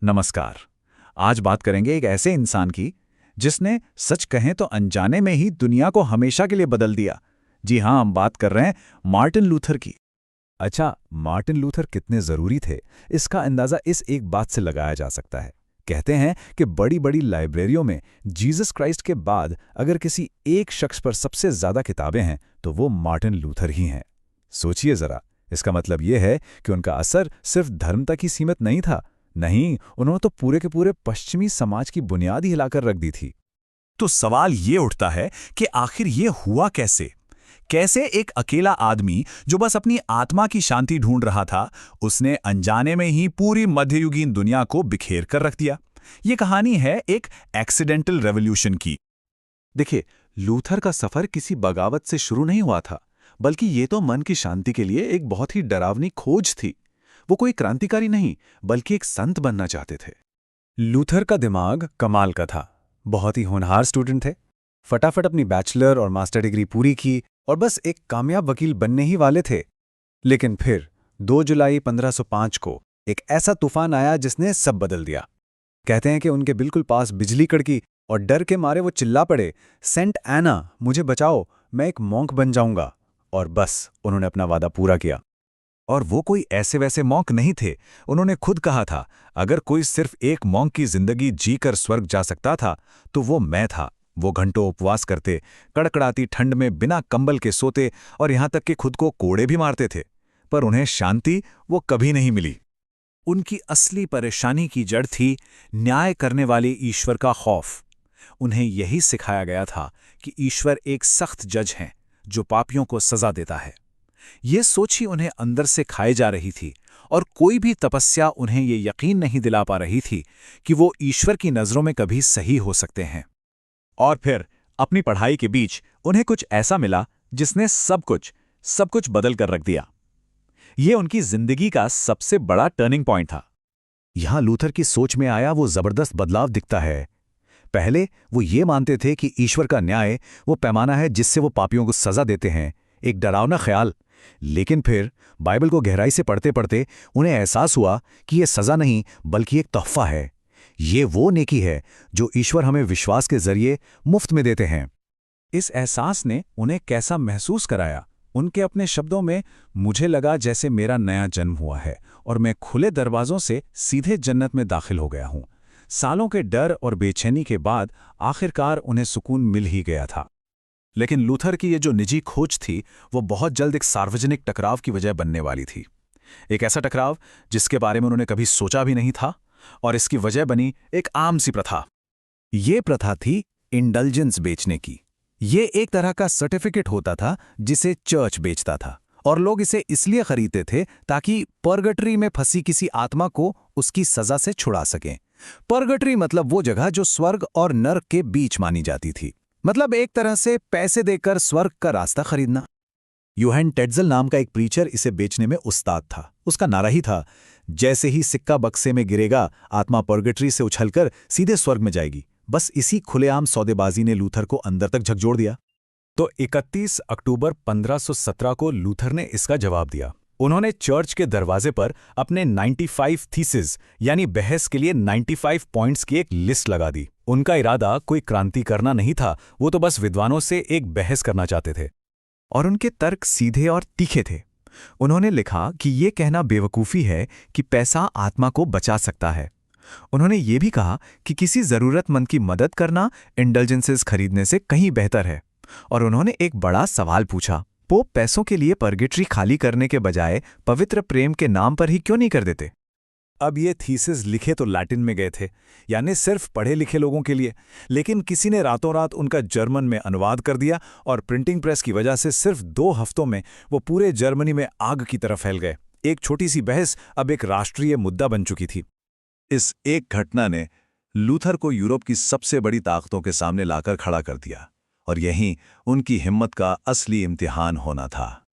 नमस्कार। आज बात करेंगे एक ऐसे इंसान की जिसने सच कहें तो अनजाने में ही दुनिया को हमेशा के लिए बदल दिया। जी हां, हम बात कर रहे हैं मार्टिन लूथर की। अच्छा, मार्टिन लूथर कितने ज़रूरी थे, इसका अंदाज़ा इस एक बात से लगाया जा सकता है। कहते हैं कि बड़ी बड़ी लाइब्रेरियों में जीसस क्राइस्ट के बाद अगर किसी एक शख्स पर सबसे ज़्यादा किताबें हैं तो वो मार्टिन लूथर ही हैं। सोचिए ज़रा, इसका मतलब ये है कि उनका असर सिर्फ धर्म तक ही सीमित नहीं था। नहीं, उन्होंने तो पूरे के पूरे पश्चिमी समाज की बुनियाद ही हिलाकर रख दी थी। तो सवाल ये उठता है कि आखिर ये हुआ कैसे? कैसे एक अकेला आदमी जो बस अपनी आत्मा की शांति ढूंढ रहा था, उसने अनजाने में ही पूरी मध्ययुगीन दुनिया को बिखेर कर रख दिया? ये कहानी है एक एक्सीडेंटल रेवोल्यूशन की। देखिए, लूथर का सफर किसी बगावत से शुरू नहीं हुआ था, बल्कि ये तो मन की शांति के लिए एक बहुत ही डरावनी खोज थी। वो कोई क्रांतिकारी नहीं, बल्कि एक संत बनना चाहते थे। लूथर का दिमाग कमाल का था। बहुत ही होनहार स्टूडेंट थे। फटाफट अपनी बैचलर और मास्टर डिग्री पूरी की और बस एक कामयाब वकील बनने ही वाले थे। लेकिन फिर 2 जुलाई 1505 को एक ऐसा तूफान आया जिसने सब बदल दिया। कहते हैं कि उनके बिल्कुल पास बिजली कड़की और डर के मारे वो चिल्ला पड़े, सेंट एना, मुझे बचाओ, मैं एक मॉन्क बन जाऊंगा। और बस उन्होंने अपना वादा पूरा किया। और वो कोई ऐसे वैसे मॉन्क नहीं थे। उन्होंने खुद कहा था, अगर कोई सिर्फ एक मॉन्क की जिंदगी जीकर स्वर्ग जा सकता था तो वो मैं था। वो घंटों उपवास करते, कड़कड़ाती ठंड में बिना कंबल के सोते और यहां तक कि खुद को कोड़े भी मारते थे, पर उन्हें शांति वो कभी नहीं मिली। उनकी असली परेशानी की जड़ थी न्याय करने वाले ईश्वर का खौफ। उन्हें यही सिखाया गया था कि ईश्वर एक सख्त जज हैं जो पापियों को सजा देता है। ये सोच ही उन्हें अंदर से खाए जा रही थी और कोई भी तपस्या उन्हें ये यकीन नहीं दिला पा रही थी कि वो ईश्वर की नज़रों में कभी सही हो सकते हैं। और फिर अपनी पढ़ाई के बीच उन्हें कुछ ऐसा मिला जिसने सब कुछ बदल कर रख दिया। ये उनकी जिंदगी का सबसे बड़ा टर्निंग पॉइंट था। यहां लूथर की सोच में आया वो जबरदस्त बदलाव दिखता है। पहले वो ये मानते थे कि ईश्वर का न्याय वो पैमाना है जिससे वो पापियों को सजा देते हैं, एक डरावना ख्याल। लेकिन फिर बाइबल को गहराई से पढ़ते पढ़ते उन्हें एहसास हुआ कि यह सजा नहीं बल्कि एक तोहफा है। ये वो नेकी है जो ईश्वर हमें विश्वास के जरिए मुफ्त में देते हैं। इस एहसास ने उन्हें कैसा महसूस कराया? उनके अपने शब्दों में, मुझे लगा जैसे मेरा नया जन्म हुआ है और मैं खुले दरवाजों से सीधे जन्नत में दाखिल हो गया हूं। सालों के डर और बेचैनी के बाद आखिरकार उन्हें सुकून मिल ही गया था। लेकिन लूथर की ये जो निजी खोज थी वो बहुत जल्द एक सार्वजनिक टकराव की वजह बनने वाली थी। एक ऐसा टकराव जिसके बारे में उन्होंने कभी सोचा भी नहीं था, और इसकी वजह बनी एक आम सी प्रथा। ये प्रथा थी इंडल्जेंस बेचने की। ये एक तरह का सर्टिफिकेट होता था जिसे चर्च बेचता था, और लोग इसे इसलिए खरीदते थे ताकि पर्गटरी में फंसी किसी आत्मा को उसकी सजा से छुड़ा सकें। पर्गटरी मतलब वो जगह जो स्वर्ग और नर्क के बीच मानी जाती थी। मतलब एक तरह से पैसे देकर स्वर्ग का रास्ता खरीदना। यूहैन टेट्जल नाम का एक प्रीचर इसे बेचने में उस्ताद था। उसका नारा ही था, जैसे ही सिक्का बक्से में गिरेगा, आत्मा पर्गेटरी से उछलकर सीधे स्वर्ग में जाएगी। बस इसी खुलेआम सौदेबाजी ने लूथर को अंदर तक झकझोर दिया। तो 31 अक्टूबर 1517 को लूथर ने इसका जवाब दिया। उन्होंने चर्च के दरवाजे पर अपने 95 थीसिस यानी बहस के लिए 95 पॉइंट्स की एक लिस्ट लगा दी। उनका इरादा कोई क्रांति करना नहीं था, वो तो बस विद्वानों से एक बहस करना चाहते थे। और उनके तर्क सीधे और तीखे थे। उन्होंने लिखा कि ये कहना बेवकूफ़ी है कि पैसा आत्मा को बचा सकता है। उन्होंने ये भी कहा कि किसी ज़रूरतमंद की मदद करना इंडल्जेंसेस खरीदने से कहीं बेहतर है। और उन्होंने एक बड़ा सवाल पूछा, पोप पैसों के लिए पर्गेटरी खाली करने के बजाय पवित्र प्रेम के नाम पर ही क्यों नहीं कर देते? अब ये थीसिस लिखे तो लैटिन में गए थे, यानी सिर्फ पढ़े लिखे लोगों के लिए, लेकिन किसी ने रातों रात उनका जर्मन में अनुवाद कर दिया और प्रिंटिंग प्रेस की वजह से सिर्फ 2 हफ्तों में वो पूरे जर्मनी में आग की तरफ फैल गए। एक छोटी सी बहस अब एक राष्ट्रीय मुद्दा बन चुकी थी। इस एक घटना ने लूथर को यूरोप की सबसे बड़ी ताकतों के सामने लाकर खड़ा कर दिया, और यहीं उनकी हिम्मत का असली इम्तिहान होना था।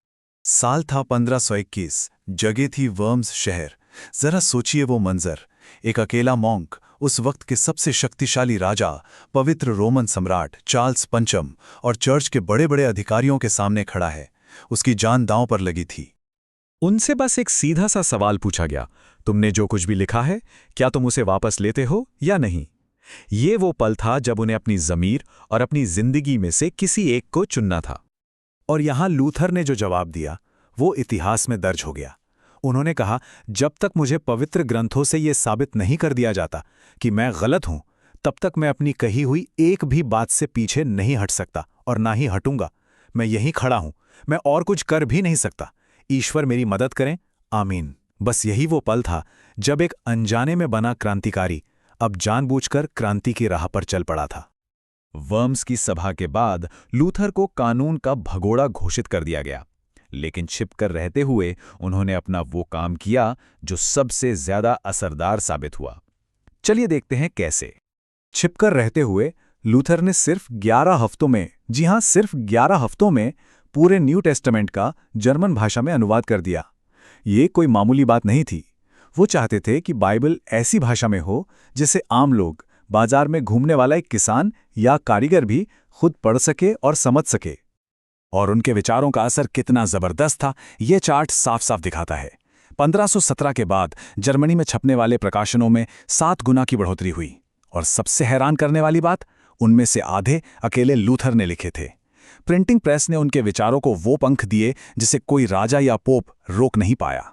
साल था 1521, जगह थी वर्म्स शहर। जरा सोचिए वो मंजर, एक अकेला मॉन्क उस वक्त के सबसे शक्तिशाली राजा, पवित्र रोमन सम्राट चार्ल्स पंचम और चर्च के बड़े बड़े अधिकारियों के सामने खड़ा है। उसकी जान दांव पर लगी थी। उनसे बस एक सीधा सा सवाल पूछा गया, तुमने जो कुछ भी लिखा है, क्या तुम उसे वापस लेते हो या नहीं? ये वो पल था जब उन्हें अपनी ज़मीर और अपनी जिंदगी में से किसी एक को चुनना था। और यहां लूथर ने जो जवाब दिया वो इतिहास में दर्ज हो गया। उन्होंने कहा, जब तक मुझे पवित्र ग्रंथों से ये साबित नहीं कर दिया जाता कि मैं गलत हूं, तब तक मैं अपनी कही हुई एक भी बात से पीछे नहीं हट सकता और ना ही हटूंगा। मैं यहीं खड़ा हूं, मैं और कुछ कर भी नहीं सकता। ईश्वर मेरी मदद करें, आमीन। बस यही वो पल था जब एक अनजाने में बना क्रांतिकारी अब जानबूझकर क्रांति की राह पर चल पड़ा था। वर्म्स की सभा के बाद लूथर को कानून का भगोड़ा घोषित कर दिया गया, लेकिन छिपकर रहते हुए उन्होंने अपना वो काम किया जो सबसे ज्यादा असरदार साबित हुआ। चलिए देखते हैं कैसे। छिपकर रहते हुए लूथर ने सिर्फ 11 हफ्तों में, जी हां, सिर्फ 11 हफ्तों में पूरे न्यू टेस्टामेंट का जर्मन भाषा में अनुवाद कर दिया। ये कोई मामूली बात नहीं थी। वो चाहते थे कि बाइबल ऐसी भाषा में हो जिसे आम लोग, बाजार में घूमने वाला एक किसान या कारीगर भी खुद पढ़ सके और समझ सके। और उनके विचारों का असर कितना जबरदस्त था, ये चार्ट साफ साफ दिखाता है। 1517 के बाद जर्मनी में छपने वाले प्रकाशनों में 7 गुना की बढ़ोतरी हुई, और सबसे हैरान करने वाली बात, उनमें से आधे अकेले लूथर ने लिखे थे। प्रिंटिंग प्रेस ने उनके विचारों को वो पंख दिए जिसे कोई राजा या पोप रोक नहीं पाया।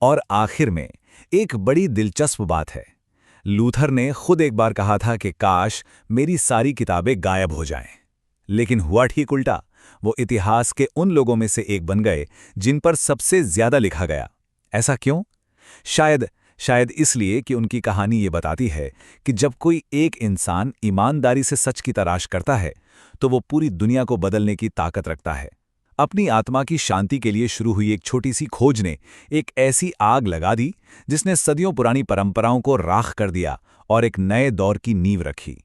और आखिर में एक बड़ी दिलचस्प बात है। लूथर ने खुद एक बार कहा था कि काश मेरी सारी किताबें गायब हो जाएं, लेकिन हुआ ठीक उल्टा। वो इतिहास के उन लोगों में से एक बन गए जिन पर सबसे ज्यादा लिखा गया। ऐसा क्यों? शायद इसलिए कि उनकी कहानी ये बताती है कि जब कोई एक इंसान ईमानदारी से सच की तलाश करता है तो वो पूरी दुनिया को बदलने की ताकत रखता है। अपनी आत्मा की शांति के लिए शुरू हुई एक छोटी सी खोज ने एक ऐसी आग लगा दी जिसने सदियों पुरानी परंपराओं को राख कर दिया और एक नए दौर की नींव रखी।